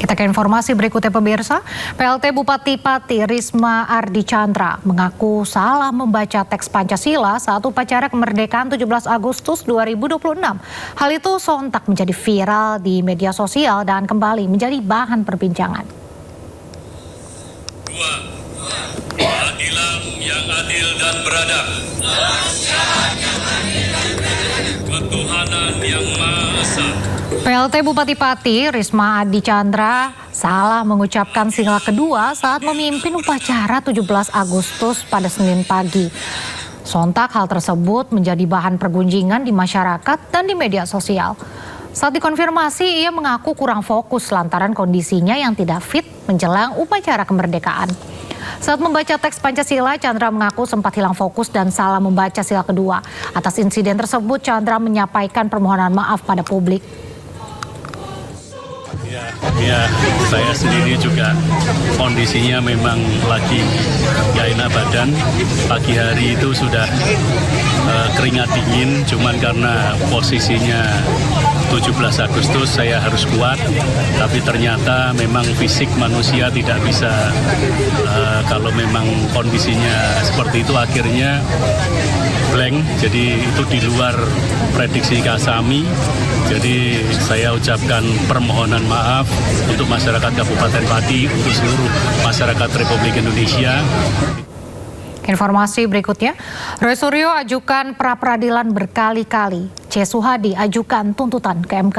Kita ke informasi berikutnya pemirsa. PLT Bupati Pati Risma Ardi Chandra mengaku salah membaca teks Pancasila saat upacara kemerdekaan 17 Agustus 2026. Hal itu sontak menjadi viral di media sosial dan kembali menjadi bahan perbincangan. 2. Keadilan yang adil dan beradab. Ketuhanan yang Maha Esa. PLT Bupati Pati Risma Ardi Chandra salah mengucapkan sila kedua saat memimpin upacara 17 Agustus pada Senin pagi. Sontak hal tersebut menjadi bahan pergunjingan di masyarakat dan di media sosial. Saat dikonfirmasi, ia mengaku kurang fokus lantaran kondisinya yang tidak fit menjelang upacara kemerdekaan. Saat membaca teks Pancasila, Chandra mengaku sempat hilang fokus dan salah membaca sila kedua. Atas insiden tersebut, Chandra menyampaikan permohonan maaf pada publik. Ya, saya sendiri juga kondisinya memang lagi gak enak badan. Pagi hari itu sudah keringat dingin, cuman karena posisinya 17 Agustus saya harus kuat, tapi ternyata memang fisik manusia tidak bisa, kalau memang kondisinya seperti itu akhirnya blank, jadi itu di luar prediksi kami. Jadi saya ucapkan permohonan maaf untuk masyarakat Kabupaten Pati, untuk seluruh masyarakat Republik Indonesia. Informasi berikutnya, Roy Suryo ajukan pra-peradilan berkali-kali. C. Suhadi ajukan tuntutan ke MK.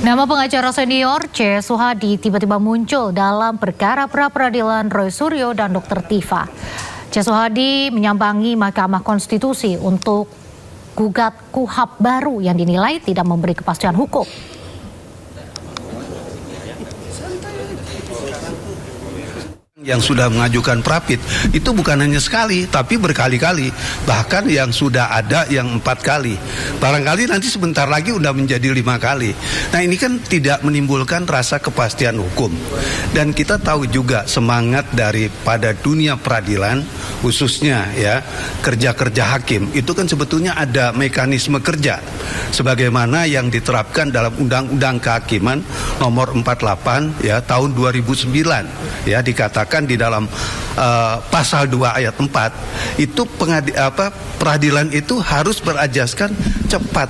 Nama pengacara senior C. Suhadi tiba-tiba muncul dalam perkara pra-peradilan Roy Suryo dan Dr. Tifa. C. Suhadi menyambangi Mahkamah Konstitusi untuk gugat KUHP baru yang dinilai tidak memberi kepastian hukum. Yang sudah mengajukan prapit itu bukan hanya sekali tapi berkali-kali, bahkan yang sudah ada yang 4 kali, barangkali nanti sebentar lagi udah menjadi 5 kali. Nah ini kan tidak menimbulkan rasa kepastian hukum, dan kita tahu juga semangat daripada dunia peradilan khususnya ya kerja-kerja hakim itu kan sebetulnya ada mekanisme kerja sebagaimana yang diterapkan dalam Undang-Undang Kehakiman nomor 48 ya tahun 2009 ya, dikatakan di dalam pasal 2 ayat 4 itu peradilan itu harus berajaskan cepat.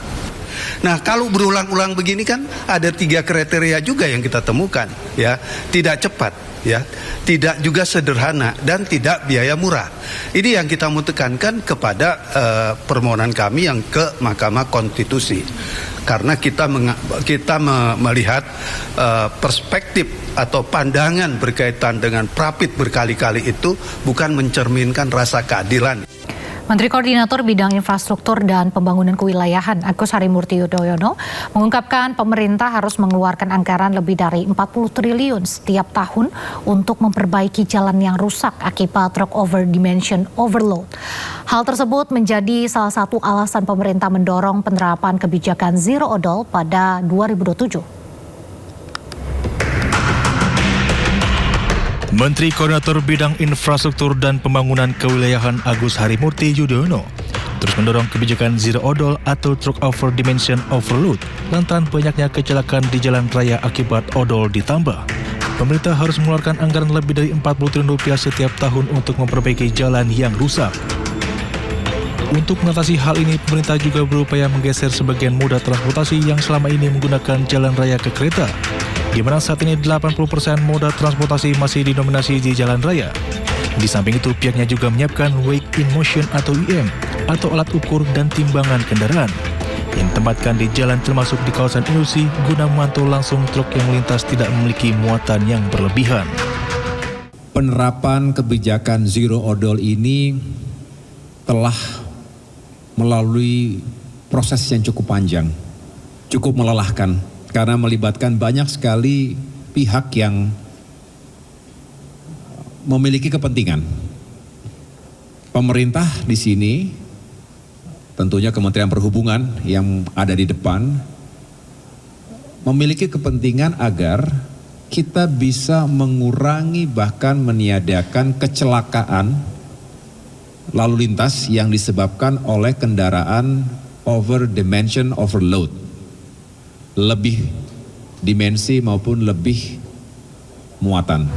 Nah kalau berulang-ulang begini kan ada 3 kriteria juga yang kita temukan ya, tidak cepat ya, tidak juga sederhana dan tidak biaya murah. Ini yang kita mau tekankan kepada permohonan kami yang ke Mahkamah Konstitusi. Karena kita melihat perspektif atau pandangan berkaitan dengan prapit berkali-kali itu bukan mencerminkan rasa keadilan. Menteri Koordinator Bidang Infrastruktur dan Pembangunan Kewilayahan Agus Harimurti Yudhoyono mengungkapkan pemerintah harus mengeluarkan anggaran lebih dari 40 triliun setiap tahun untuk memperbaiki jalan yang rusak akibat rock over dimension overload. Hal tersebut menjadi salah satu alasan pemerintah mendorong penerapan kebijakan zero odol pada 2027. Menteri Koordinator Bidang Infrastruktur dan Pembangunan Kewilayahan Agus Harimurti Yudhoyono terus mendorong kebijakan zero odol atau truck over dimension overload lantaran banyaknya kecelakaan di jalan raya akibat odol ditambah. Pemerintah harus mengeluarkan anggaran lebih dari 40 triliun rupiah setiap tahun untuk memperbaiki jalan yang rusak. Untuk mengatasi hal ini, pemerintah juga berupaya menggeser sebagian moda transportasi yang selama ini menggunakan jalan raya ke kereta, di mana saat ini 80% moda transportasi masih didominasi di jalan raya. Di samping itu, pihaknya juga menyiapkan Weight in Motion atau WIM, atau alat ukur dan timbangan kendaraan, yang ditempatkan di jalan termasuk di kawasan industri guna memantau langsung truk yang melintas tidak memiliki muatan yang berlebihan. Penerapan kebijakan zero odol ini telah melalui proses yang cukup panjang, cukup melelahkan, karena melibatkan banyak sekali pihak yang memiliki kepentingan. Pemerintah di sini, tentunya Kementerian Perhubungan yang ada di depan, memiliki kepentingan agar kita bisa mengurangi bahkan meniadakan kecelakaan lalu lintas yang disebabkan oleh kendaraan over dimension overload. Lebih dimensi maupun lebih muatan.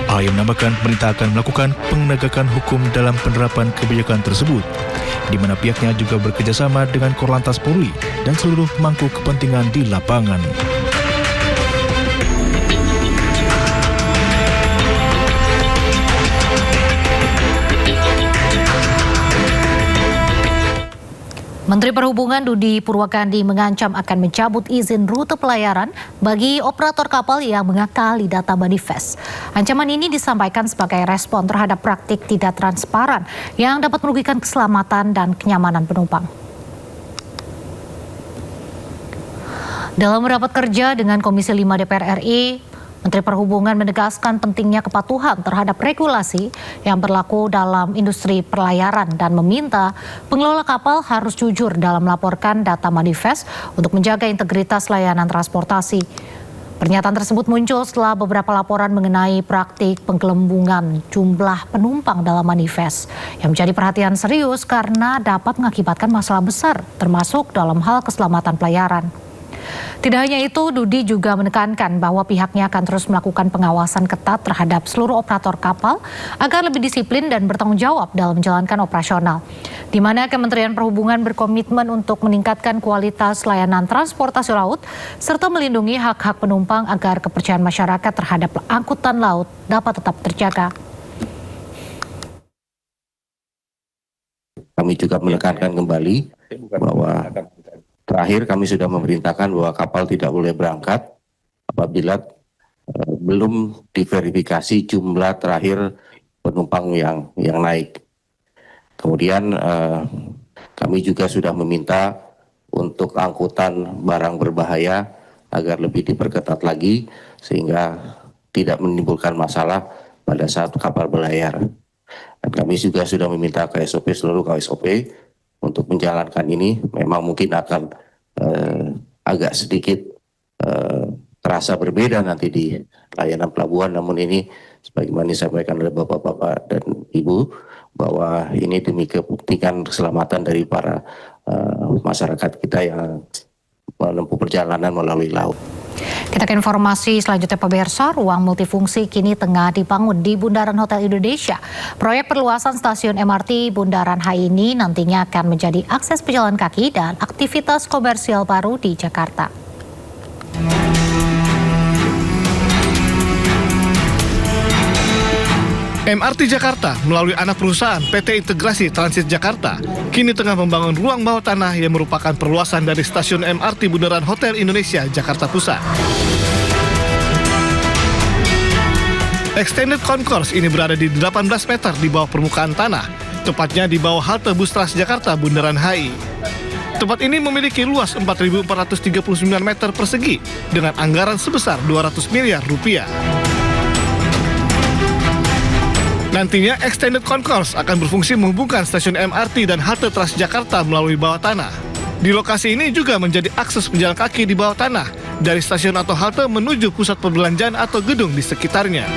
Ahaya menambahkan pemerintah akan melakukan penegakan hukum dalam penerapan kebijakan tersebut, di mana pihaknya juga bekerjasama dengan Korlantas Polri dan seluruh pemangku kepentingan di lapangan. Menteri Perhubungan Budi Purwakandi mengancam akan mencabut izin rute pelayaran bagi operator kapal yang mengakali data manifest. Ancaman ini disampaikan sebagai respon terhadap praktik tidak transparan yang dapat merugikan keselamatan dan kenyamanan penumpang. Dalam rapat kerja dengan Komisi 5 DPR RI, Menteri Perhubungan menegaskan pentingnya kepatuhan terhadap regulasi yang berlaku dalam industri pelayaran dan meminta pengelola kapal harus jujur dalam melaporkan data manifest untuk menjaga integritas layanan transportasi. Pernyataan tersebut muncul setelah beberapa laporan mengenai praktik penggelembungan jumlah penumpang dalam manifest yang menjadi perhatian serius karena dapat mengakibatkan masalah besar termasuk dalam hal keselamatan pelayaran. Tidak hanya itu, Budi juga menekankan bahwa pihaknya akan terus melakukan pengawasan ketat terhadap seluruh operator kapal agar lebih disiplin dan bertanggung jawab dalam menjalankan operasional. Di mana Kementerian Perhubungan berkomitmen untuk meningkatkan kualitas layanan transportasi laut serta melindungi hak-hak penumpang agar kepercayaan masyarakat terhadap angkutan laut dapat tetap terjaga. Kami juga menekankan kembali bahwa terakhir kami sudah memerintahkan bahwa kapal tidak boleh berangkat apabila belum diverifikasi jumlah terakhir penumpang yang naik. Kemudian kami juga sudah meminta untuk angkutan barang berbahaya agar lebih diperketat lagi sehingga tidak menimbulkan masalah pada saat kapal berlayar. Dan kami juga sudah meminta KSOP, seluruh KSOP untuk menjalankan ini. Memang mungkin akan agak sedikit terasa berbeda nanti di layanan pelabuhan, namun ini sebagaimana disampaikan oleh Bapak-Bapak dan Ibu bahwa ini demi kepentingan keselamatan dari para masyarakat kita yang menempuh perjalanan melalui laut. Kita ke informasi selanjutnya, pemirsa. Ruang multifungsi kini tengah dibangun di Bundaran Hotel Indonesia. Proyek perluasan stasiun MRT Bundaran HI ini nantinya akan menjadi akses pejalan kaki dan aktivitas komersial baru di Jakarta. MRT Jakarta melalui anak perusahaan PT Integrasi Transit Jakarta kini tengah membangun ruang bawah tanah yang merupakan perluasan dari stasiun MRT Bundaran Hotel Indonesia Jakarta Pusat. Extended Concourse ini berada di 18 meter di bawah permukaan tanah, tepatnya di bawah halte bus Transjakarta Bundaran HI. Tempat ini memiliki luas 4.439 meter persegi dengan anggaran sebesar 200 miliar rupiah. Nantinya Extended Concourse akan berfungsi menghubungkan stasiun MRT dan halte Transjakarta melalui bawah tanah. Di lokasi ini juga menjadi akses pejalan kaki di bawah tanah dari stasiun atau halte menuju pusat perbelanjaan atau gedung di sekitarnya.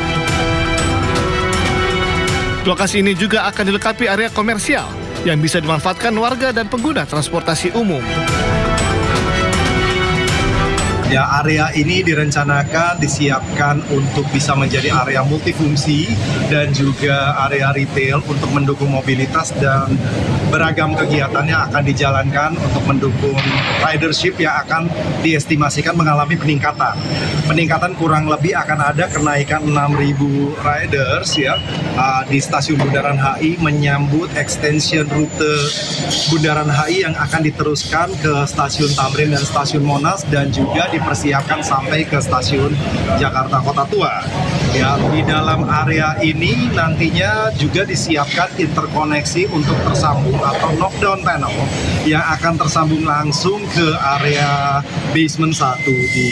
Lokasi ini juga akan dilengkapi area komersial yang bisa dimanfaatkan warga dan pengguna transportasi umum. Ya, area ini direncanakan disiapkan untuk bisa menjadi area multifungsi dan juga area retail untuk mendukung mobilitas, dan beragam kegiatannya akan dijalankan untuk mendukung ridership yang akan diestimasikan mengalami peningkatan. Peningkatan kurang lebih akan ada kenaikan 6.000 riders ya di stasiun Bundaran HI menyambut extension rute Bundaran HI yang akan diteruskan ke stasiun Tamrin dan stasiun Monas dan juga dipersiapkan sampai ke stasiun Jakarta Kota Tua. Ya, di dalam area ini nantinya juga disiapkan interkoneksi untuk tersambung atau knockdown panel yang akan tersambung langsung ke area basement 1 di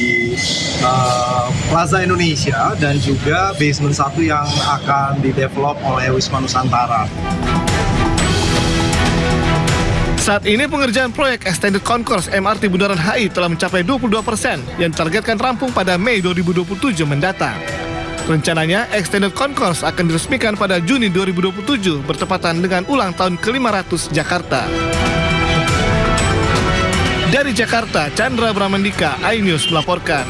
Plaza Indonesia dan juga basement 1 yang akan didevelop oleh Wisma Nusantara. Saat ini pengerjaan proyek Extended Concourse MRT Bundaran HI telah mencapai 22% yang ditargetkan rampung pada Mei 2027 mendatang. Rencananya Extended Concourse akan diresmikan pada Juni 2027 bertepatan dengan ulang tahun ke-500 Jakarta. Dari Jakarta, Chandra Bramandika, iNews melaporkan.